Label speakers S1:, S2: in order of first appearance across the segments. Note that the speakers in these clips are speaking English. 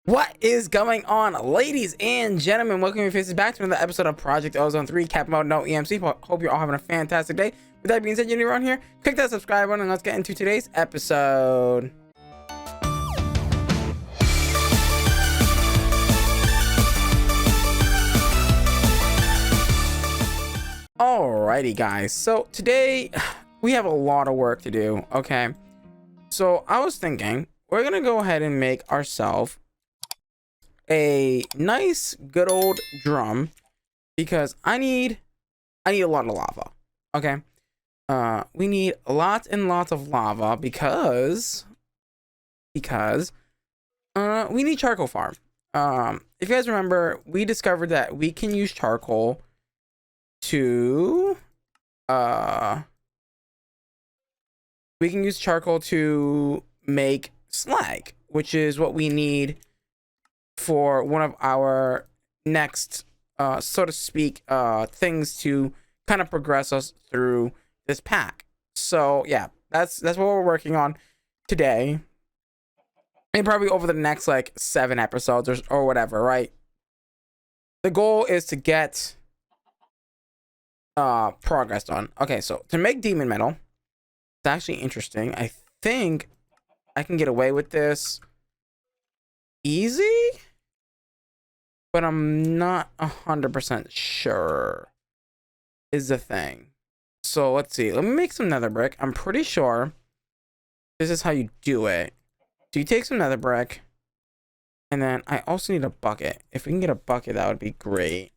S1: What is going on, ladies and gentlemen? Welcome your faces back to another episode of Project Ozone 3 Kappa mode, no EMC. Hope you're all having a fantastic day. With that being said, you're new around here, click that subscribe button and let's get into today's episode. Alrighty guys, so today we have a lot of work to do. Okay, so I was thinking we're gonna go ahead and make ourselves a nice good old drum because I need a lot of lava. Okay, we need lots and lots of lava because we need charcoal farm. If you guys remember, we discovered that we can use charcoal to make slag, which is what we need for one of our next so to speak things to kind of progress us through this pack. So yeah, that's what we're working on today, and probably over the next like 7 episodes or whatever, right? The goal is to get progress done. Okay, so to make demon metal, it's actually interesting. I think I can get away with this easy, but I'm not 100% sure is the thing. So let's see, let me make some nether brick. I'm pretty sure this is how you do it. So you take some nether brick, and then I also need a bucket. If we can get a bucket, that would be great.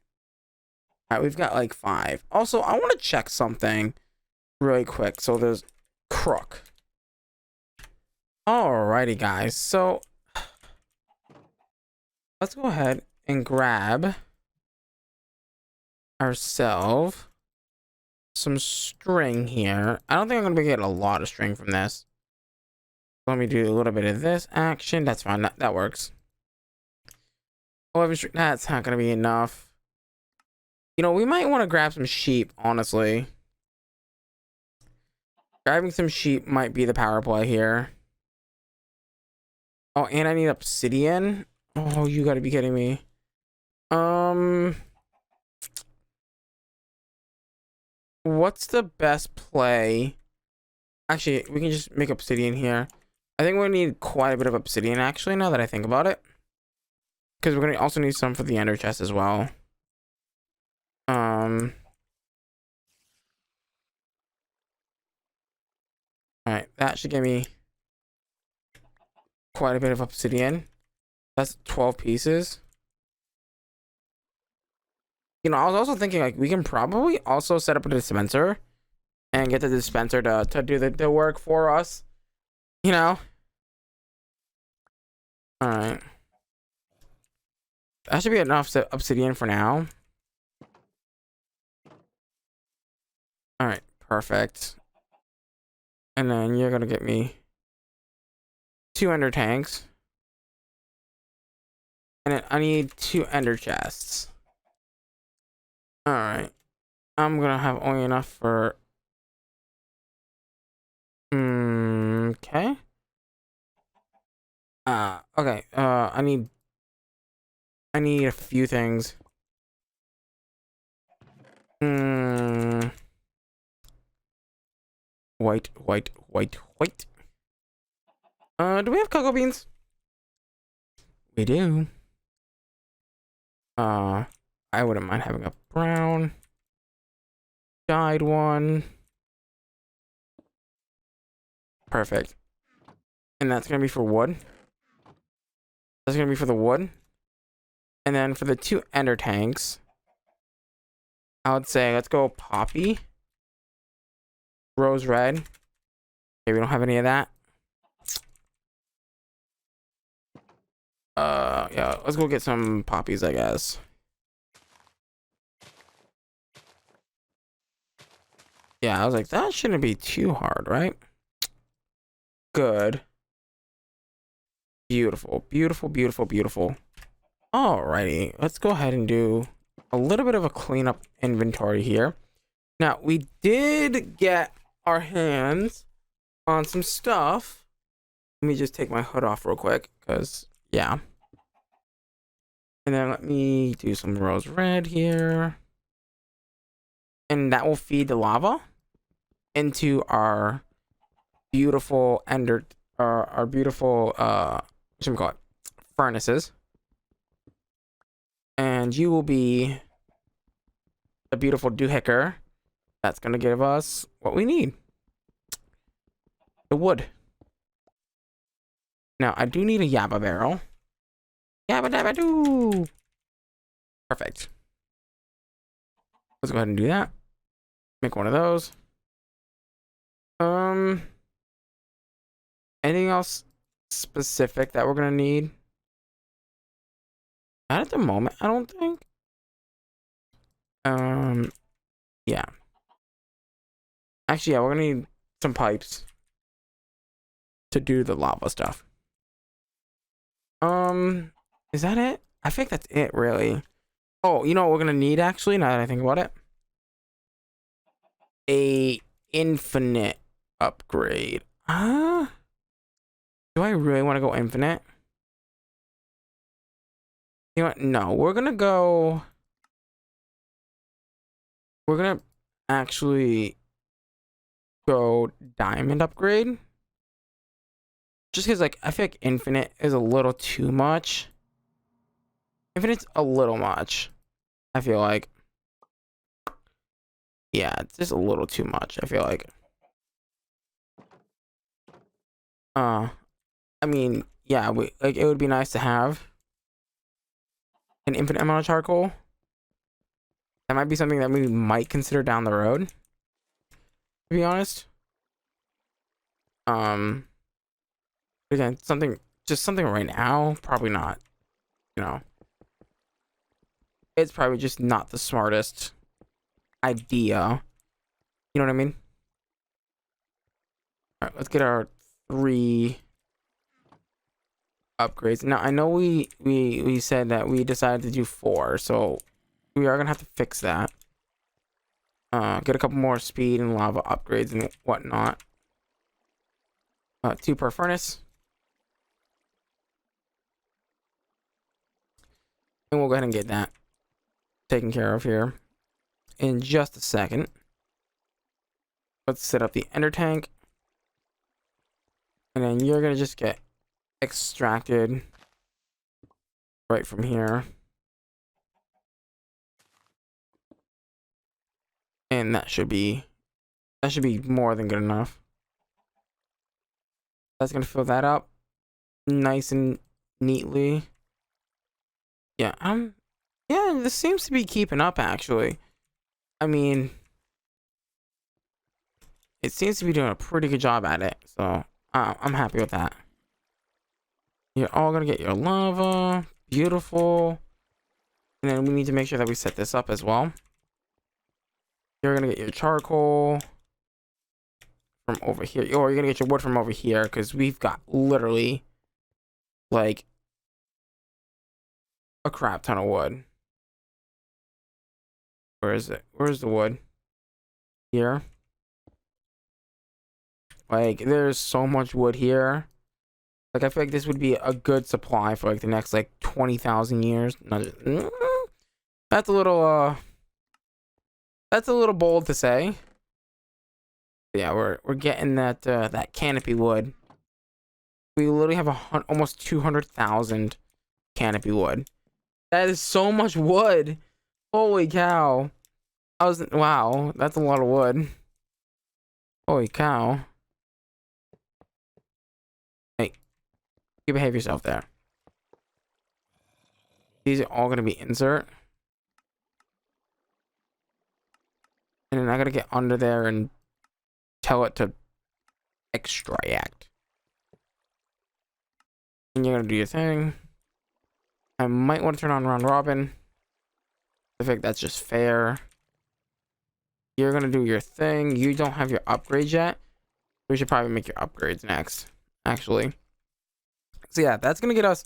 S1: All right, we've got like 5. Also, I want to check something really quick. So there's crook. Alrighty, guys. So let's go ahead and grab ourselves some string here. I don't think I'm going to be getting a lot of string from this. Let me do a little bit of this action. That's fine. That works. 11 string. That's not going to be enough. You know, we might want to grab some sheep, honestly. Grabbing some sheep might be the power play here. Oh, and I need obsidian. Oh, you gotta be kidding me. What's the best play? Actually, we can just make obsidian here. I think we need quite a bit of obsidian, actually, now that I think about it. Because we're gonna also need some for the ender chest as well. Alright, that should give me quite a bit of obsidian. That's 12 pieces. You know, I was also thinking like we can probably also set up a dispenser and get the dispenser to do the work for us. You know? Alright. That should be enough obsidian for now. Alright, perfect. And then you're gonna get me 2 ender tanks. And then I need 2 ender chests. Alright. I'm gonna have only enough for... okay. Okay. I need a few things. White. Do we have cocoa beans? We do. I wouldn't mind having a brown dyed one. Perfect. And that's gonna be for wood. That's gonna be for the wood. And then for the 2 ender tanks, I would say let's go poppy. Rose red. Okay, we don't have any of that. Yeah, let's go get some poppies, I guess. Yeah, I was like, that shouldn't be too hard, right? Good. Beautiful. Alrighty, let's go ahead and do a little bit of a cleanup inventory here. Now, we did get our hands on some stuff. Let me just take my hood off real quick, because, yeah. And then let me do some rose red here. And that will feed the lava into our beautiful our beautiful what should we call it? Furnaces. And you will be a beautiful doohickey that's gonna give us what we need. The wood. Now I do need a yabba barrel. Yabba dabba doo. Perfect. Let's go ahead and do that. Make one of those. Anything else specific that we're gonna need? Not at the moment, I don't think. Yeah. Actually, yeah, we're gonna need some pipes to do the lava stuff. Is that it? I think that's it, really. Oh, you know what we're gonna need, actually, now that I think about it? A infinite upgrade. Do I really want to go infinite? You know what? No, we're gonna actually go diamond upgrade. Just because, like, I feel like infinite is a little too much. Infinite's a little much, I feel like. Yeah, it's just a little too much, I feel like. I mean, yeah, like, it would be nice to have an infinite amount of charcoal. That might be something that we might consider down the road, to be honest. Again, just something right now, probably not. You know, it's probably just not the smartest idea. You know what I mean? All right, let's get our 3 upgrades. Now, I know we said that we decided to do 4, so we are gonna have to fix that. Get a couple more speed and lava upgrades and whatnot. 2 per furnace. And we'll go ahead and get that taken care of here in just a second. Let's set up the ender tank. And then you're gonna just get extracted right from here. And that should be more than good enough. That's gonna fill that up nice and neatly. Yeah, yeah, this seems to be keeping up, actually. I mean, it seems to be doing a pretty good job at it, so I'm happy with that. You're all gonna get your lava. Beautiful. And then we need to make sure that we set this up as well. You're gonna get your charcoal from over here, or you're gonna get your wood from over here, because we've got literally like a crap ton of wood. Where is it? Where's the wood? Here. Like, there's so much wood here. Like, I feel like this would be a good supply for like the next like 20,000 years. Not just, that's a little bold to say. Yeah, we're getting that that canopy wood. We literally have almost 200,000 canopy wood. That is so much wood. Holy cow. Wow, that's a lot of wood. Holy cow. Hey, you behave yourself there. These are all gonna be insert. And then I gotta get under there and tell it to extract. And you're gonna do your thing. I might want to turn on round robin. I think that's just fair. You're gonna do your thing. You don't have your upgrades yet. We should probably make your upgrades next, actually. So yeah, that's gonna get us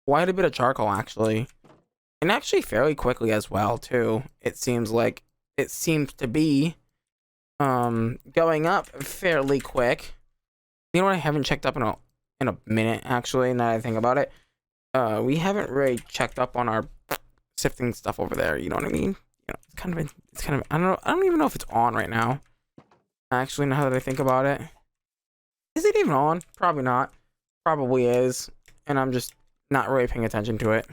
S1: quite a bit of charcoal, actually. And actually fairly quickly as well, too. It seems to be going up fairly quick. You know what I haven't checked up in a minute, actually, now that I think about it. We haven't really checked up on our sifting stuff over there. You know what I mean? You know, it's kind of, I don't know. I don't even know if it's on right now. Actually, now that I think about it, is it even on? Probably not. Probably is. And I'm just not really paying attention to it.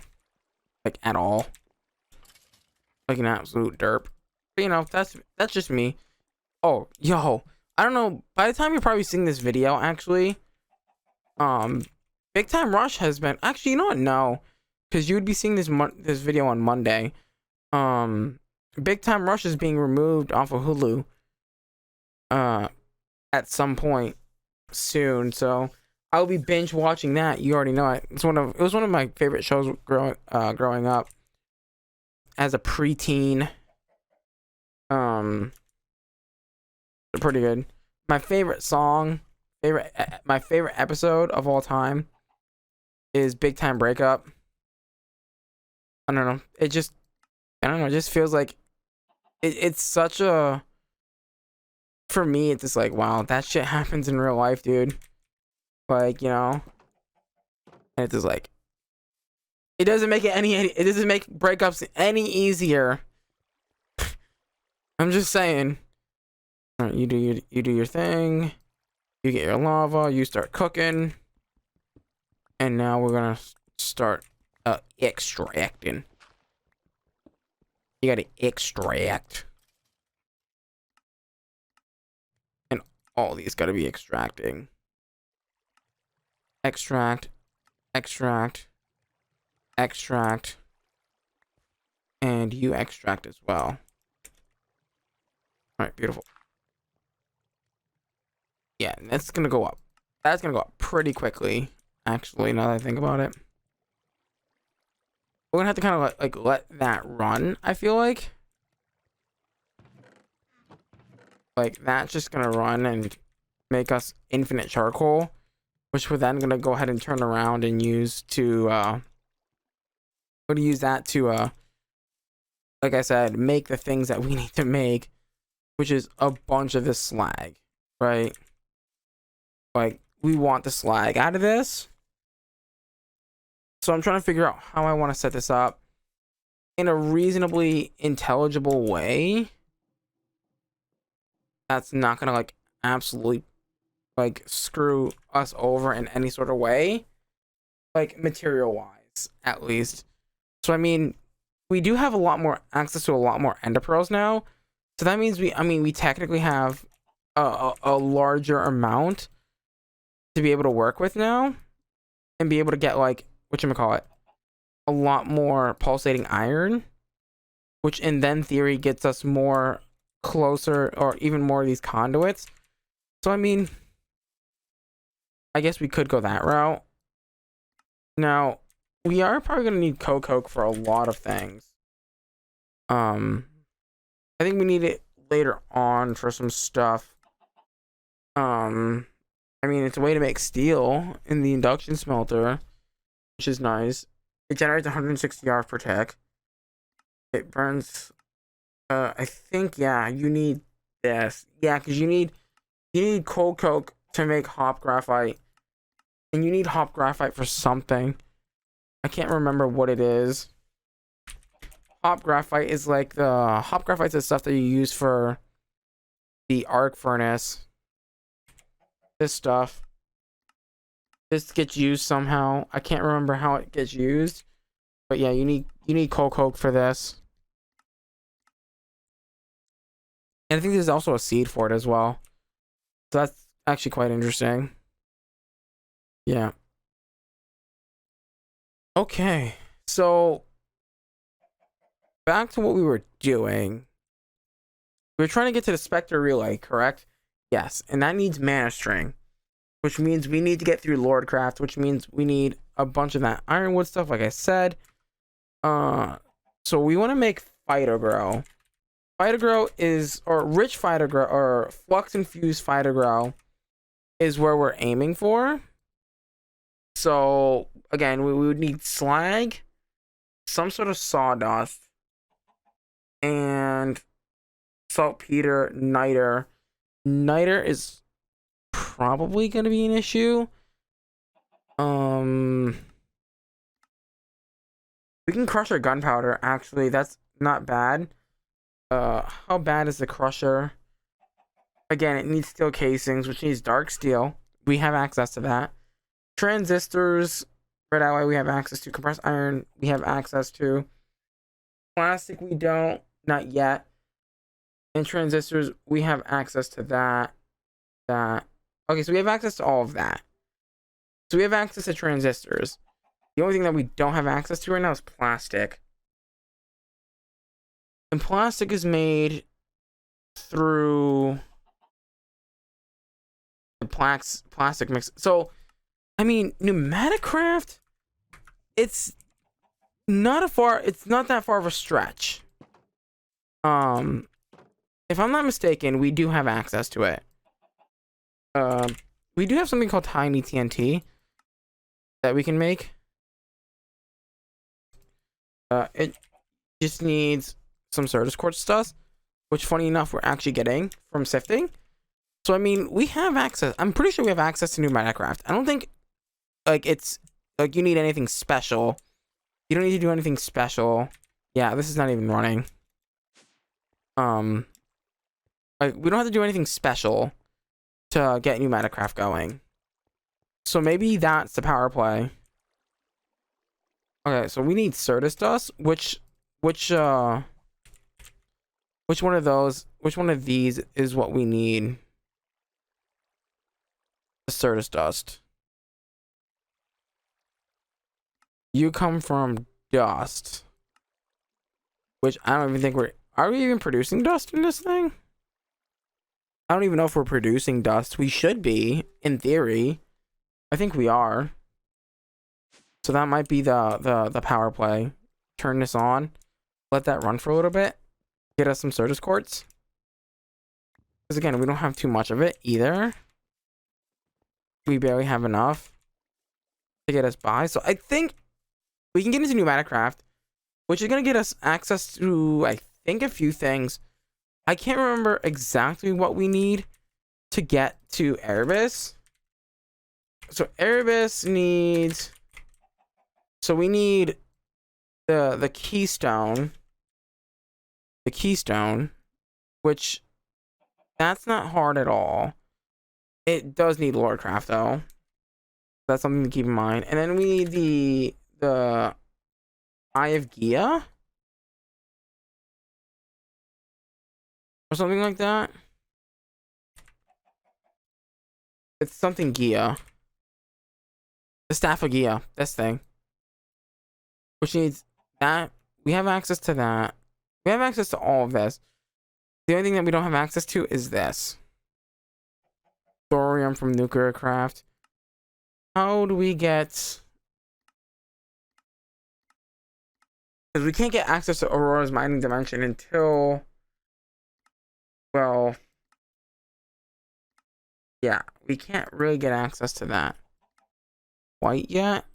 S1: Like, at all. Like an absolute derp. But, you know, that's just me. Oh, yo. I don't know. By the time you're probably seeing this video, actually, Big Time Rush has been... Actually, you know what? No. Because you would be seeing this video on Monday. Big Time Rush is being removed off of Hulu. At some point soon. So, I'll be binge watching that. You already know it. It was one of my favorite shows growing up as a preteen. Pretty good. My favorite song, my favorite episode of all time is Big Time Breakup. I don't know. It just feels like it's such a, for me, it's just like, wow, that shit happens in real life, dude. Like, you know, and it's just like, it doesn't make breakups any easier. I'm just saying. All right, you do your thing. You get your lava. You start cooking. And now we're gonna start extracting. You gotta extract. And all these gotta be extracting. Extract, extract, extract, and you extract as well. All right, beautiful. Yeah, that's gonna go up. That's gonna go up pretty quickly, actually, now that I think about it. We're gonna have to kind of like let that run, I feel like. Like, that's just gonna run and make us infinite charcoal, which we're then gonna go ahead and turn around and use to we're gonna use that to like I said, make the things that we need to make, which is a bunch of this slag, right? Like, we want the slag out of this. So I'm trying to figure out how I want to set this up in a reasonably intelligible way that's not gonna like absolutely like screw us over in any sort of way, like material wise at least. So I mean, we do have a lot more access to a lot more ender pearls now, so that means we technically have a larger amount to be able to work with now, and be able to get like whatchamacallit, a lot more pulsating iron, which in then theory gets us more closer, or even more of these conduits. So I mean, I guess we could go that route. Now, we are probably going to need coke for a lot of things. I think we need it later on for some stuff. I mean, it's a way to make steel in the induction smelter, which is nice. It generates 160 RF per tick. It burns. I think, yeah, you need this. Yeah, because you need cold coke to make hop graphite, and you need hop graphite for something. I can't remember what it is. Hop graphite is like hop graphite's the stuff that you use for the arc furnace. This stuff. This gets used somehow. I can't remember how it gets used, but yeah, you need coal coke for this. And I think there's also a seed for it as well. So that's actually quite interesting. Yeah. Okay. So back to what we were doing. We were trying to get to the Spectre Relay, correct? Yes. And that needs mana string, which means we need to get through Lordcraft, which means we need a bunch of that ironwood stuff, like I said. So we want to make Phytogrow. Phytogrow is, or rich Phytogrow, or flux infused Phytogrow is where we're aiming for. So again, we would need slag, some sort of sawdust, and saltpeter, niter. Niter is probably going to be an issue. We We can crush our gunpowder. Actually, that's not bad. How bad is the crusher? Again, it needs steel casings, which needs dark steel. We have access to that. Transistors, red alloy, we have access to. Compressed iron, we have access to. Plastic, we don't. Not yet. And transistors, we have access to that. Okay, so we have access to all of that. So we have access to transistors. The only thing that we don't have access to right now is plastic. And plastic is made through the plastic mix. So, I mean, pneumatic craft, it's not that far of a stretch. If I'm not mistaken, we do have access to it. We do have something called tiny TNT that we can make. It just needs some Certus quartz dust, which, funny enough, we're actually getting from sifting. So, I mean, we have access. I'm pretty sure we have access to pneumatic craft. I don't think, like, it's, like, you need anything special. You don't need to do anything special. Yeah, this is not even running. Like, we don't have to do anything special to get pneumatic craft going. So maybe that's the power play. Okay, so we need Certus dust. Which one of these is what we need? The Certus dust. You come from dust. Which I don't even think are we even producing dust in this thing? I don't even know if we're producing dust. We should be, in theory. I think we are. So that might be the power play. Turn this on. Let that run for a little bit. Get us some Certus quartz. Because again, we don't have too much of it either. We barely have enough to get us by. So I think we can get into pneumatic craft, which is going to get us access to, I think, a few things. I can't remember exactly what we need to get to Erebus. So Erebus needs... So we need the keystone. The keystone, which that's not hard at all. It does need Lordcraft though. That's something to keep in mind. And then we need the Eye of Gia or something like that. It's something Gia. The Staff of Gia, this thing. Which needs that. We have access to that. We have access to all of this. The only thing that we don't have access to is this. Thorium from nuclear craft. How do we get... Because we can't get access to Aurora's mining dimension until... Well... Yeah, we can't really get access to that quite yet.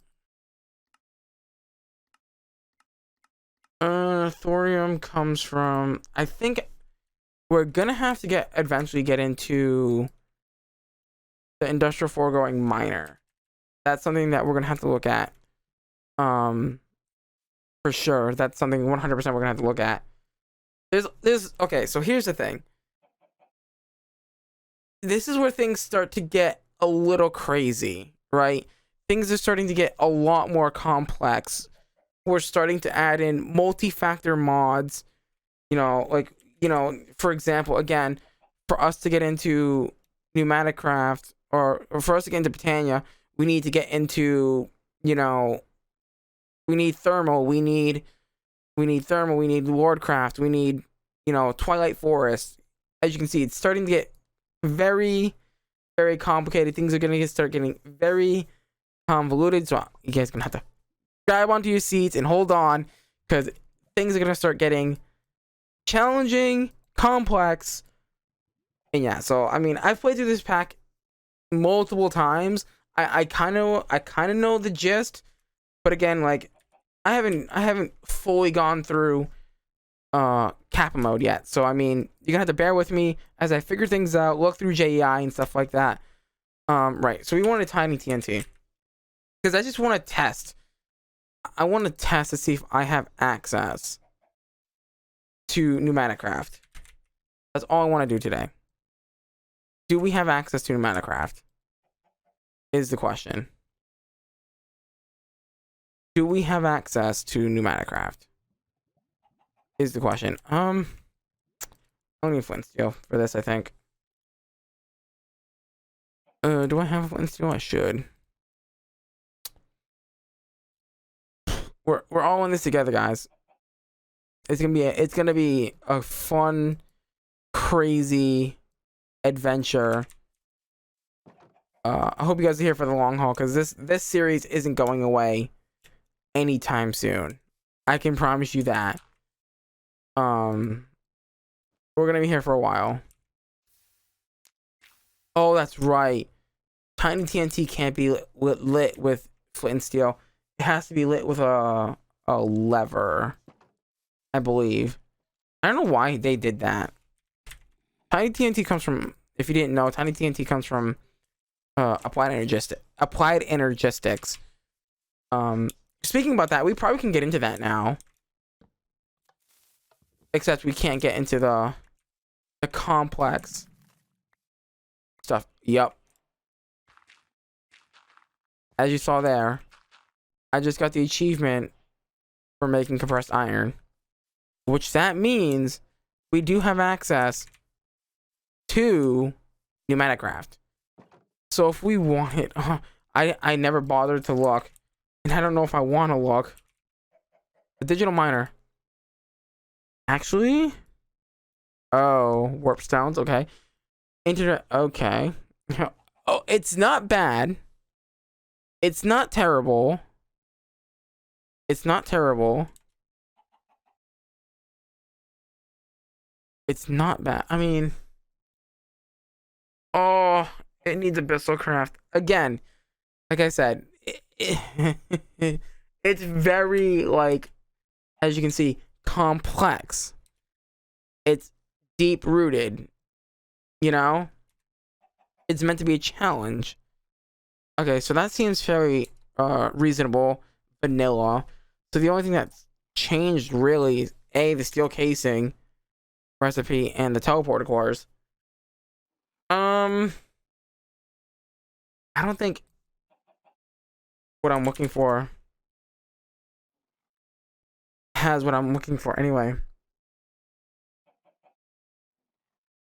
S1: Thorium comes from... I think we're gonna have to eventually get into the industrial foregoing miner. That's something that we're gonna have to look at. For sure. That's something 100% we're gonna have to look at. Okay, so here's the thing. This is where things start to get a little crazy, right? Things are starting to get a lot more complex. We're starting to add in multi-factor mods, for example, again, for us to get into pneumatic craft or for us to get into Britannia, we need to get into, we need thermal, we need Lordcraft, we need, Twilight Forest. As you can see, it's starting to get very, very complicated. Things are going to start getting very convoluted, so you guys are going to have to grab onto your seats and hold on, because things are going to start getting challenging, complex, and yeah. So I mean, I've played through this pack multiple times. I kind of know the gist, but again, like I haven't fully gone through Kappa mode yet. So I mean, you're gonna have to bear with me as I figure things out, look through JEI and stuff like that. Right. So we want a tiny TNT because I just want to test I want to test to see if I have access to pneumatic craft. That's all I want to do today. Do we have access to pneumatic craft? Is the question. Do we have access to pneumatic craft? Is the question. I don't need flint steel for this, I think. Do I have flint steel? I should. We're all in this together, guys. It's gonna be a fun, crazy adventure. I hope you guys are here for the long haul, because this series isn't going away anytime soon. I can promise you that. We're gonna be here for a while. Oh, that's right. Tiny TNT can't be lit with flint and steel. It has to be lit with a lever, I believe. I don't know why they did that. Tiny TNT comes from, if you didn't know, Tiny TNT comes from Applied Energistics. Speaking about that, we probably can get into that now. Except we can't get into the complex stuff. Yup. As you saw there, I just got the achievement for making compressed iron, which that means we do have access to pneumatic craft. So if we want it, I never bothered to look, and I don't know if I want to look. The digital miner. Actually, oh, warp stones. Okay, internet. Okay. Oh, it's not bad. It's not terrible. It's not terrible. It's not bad. I mean, oh, it needs abyssal craft again. Like I said, it's very, like, as you can see, complex. It's deep rooted. You know, it's meant to be a challenge. Okay, so that seems very reasonable, vanilla. So the only thing that's changed really is the steel casing recipe and the teleporter cores. I don't think what I'm looking for has what I'm looking for anyway.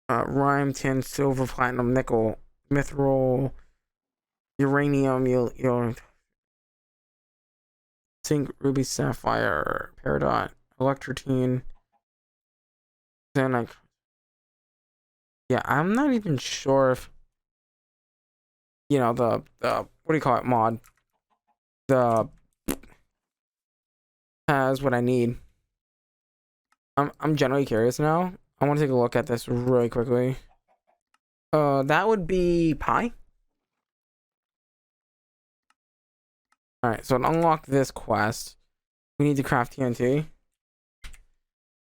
S1: Rhyme, tin, silver, platinum, nickel, mithril, uranium, you'll zinc, ruby, sapphire, peridot, electrotine, xenite. Yeah, I'm not even sure if, you know, the what do you call it, mod, the has what I need. I'm generally curious now. I want to take a look at this really quickly. That would be pi. All right, so to unlock this quest, we need to craft TNT.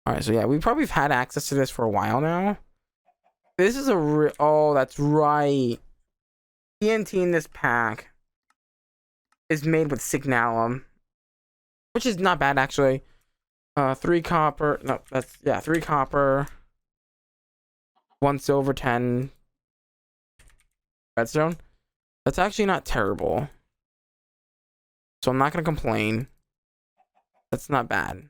S1: All right, so yeah, we probably have had access to this for a while now. This is a oh, that's right. TNT in this pack is made with signalum, which is not bad actually. 3 copper. No, that's, yeah, 3 copper, 1 silver, 10 redstone. That's actually not terrible. So I'm not gonna complain. That's not bad.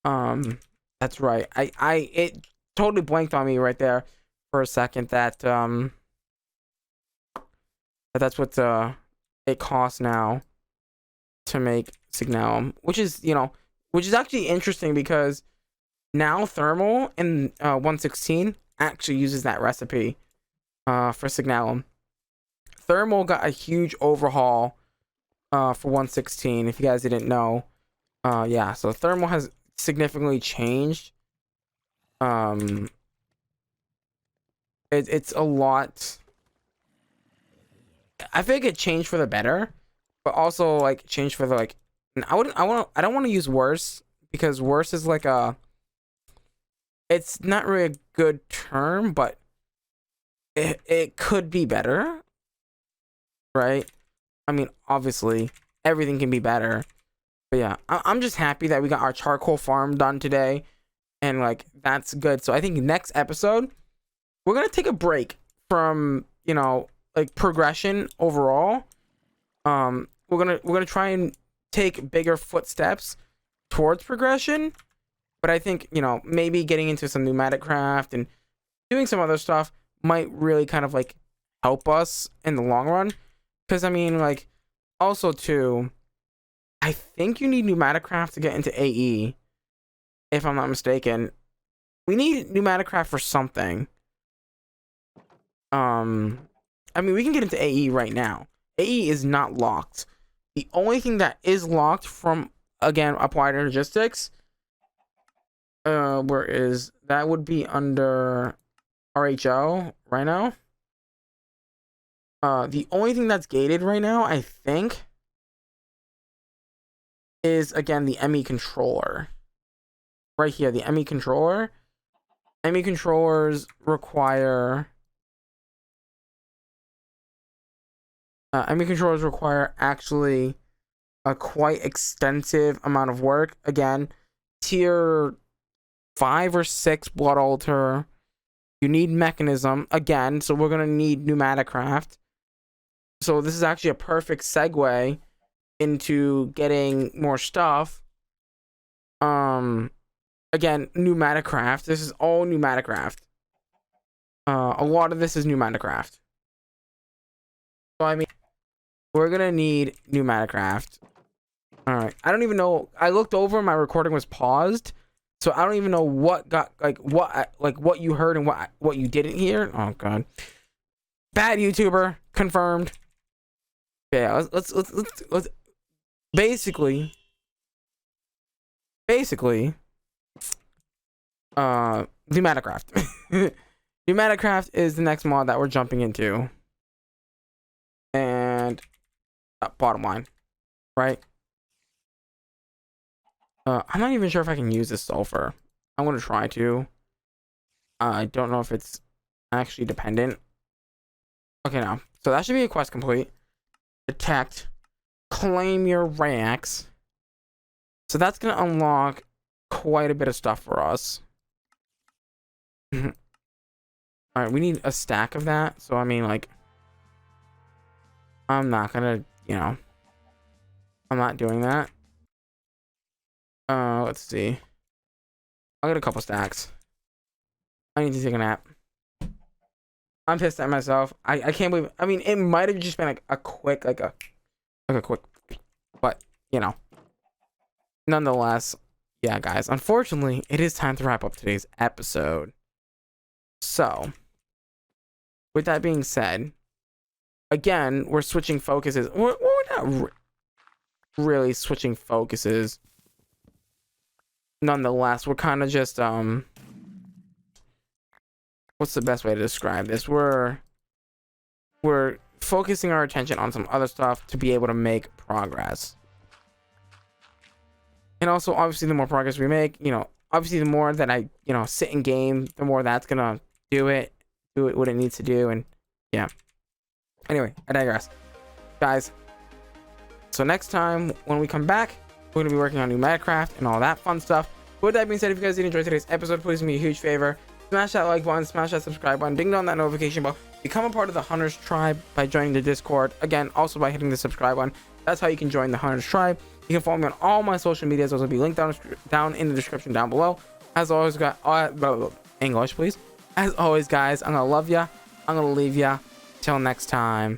S1: That's right. It totally blanked on me right there for a second that that's what it costs now to make signalum, which is, you know, which is actually interesting because now thermal in 1.16 actually uses that recipe for signalum. Thermal got a huge overhaul for 1.16, if you guys didn't know. Yeah, so thermal has significantly changed. It's a lot. I think it changed for the better, but also like changed for the, like, I don't want to use worse, because worse is like it's not really a good term, but it could be better, right? I mean, obviously everything can be better. But yeah, I'm just happy that we got our charcoal farm done today, and like that's good. So I think next episode we're gonna take a break from, you know, like progression overall. We're gonna try and take bigger footsteps towards progression. But I think, you know, maybe getting into some pneumatic craft and doing some other stuff might really kind of like help us in the long run. Because I mean, like, also too, I think you need pneumatic craft to get into AE, if I'm not mistaken. We need pneumatic craft for something. I mean, we can get into AE right now. AE is not locked. The only thing that is locked from, again, applied logistics, where is that, would be under RHO right now. The only thing that's gated right now, I think, is again the Emmy Controller. Right here, the Emmy Controller. Emmy Controllers require actually a quite extensive amount of work. Again, tier 5 or 6 blood altar. You need mechanism again, so we're gonna need pneumatic craft. So this is actually a perfect segue into getting more stuff. Again, pneumatic craft. This is all pneumatic craft. A lot of this is pneumatic craft. So I mean, we're gonna need pneumatic craft. All right. I don't even know. I looked over. My recording was paused, so I don't even know what got what you heard and what you didn't hear. Oh god. Bad YouTuber confirmed. Yeah. Let's basically. Pneumatic craft. Pneumatic craft is the next mod that we're jumping into. And bottom line, right? I'm not even sure if I can use this sulfur. I'm gonna try to. I don't know if it's actually dependent. Okay, now. So that should be a quest complete. Detect. Claim your ranks. So that's gonna unlock quite a bit of stuff for us. Alright, we need a stack of that. So I mean, like, I'm not gonna, you know, I'm not doing that. Let's see. I'll get a couple stacks. I need to take a nap. I'm pissed at myself. I can't believe, I mean, it might have just been like a quick, like a quick, but you know, nonetheless, yeah, guys, unfortunately, it is time to wrap up today's episode. So, with that being said, again, we're switching focuses. We're not really switching focuses. Nonetheless, we're kind of just what's the best way to describe this? We're focusing our attention on some other stuff to be able to make progress. And also, obviously, the more progress we make, you know, obviously the more that I, you know, sit in game, the more that's gonna do it what it needs to do. And yeah, anyway, I digress, guys. So next time when we come back, we're gonna be working on pneumatic craft and all that fun stuff. With that being said, if you guys did enjoy today's episode, please do me a huge favor, smash that like button, smash that subscribe button, ding dong that notification bell, become a part of the Hunters tribe by joining the Discord, again, also by hitting the subscribe button. That's how you can join the Hunters tribe. You can follow me on all my social medias. Those will be linked down in the description down below. As always, guys, English, please. As always, guys, I'm gonna love ya. I'm gonna leave ya. Till next time.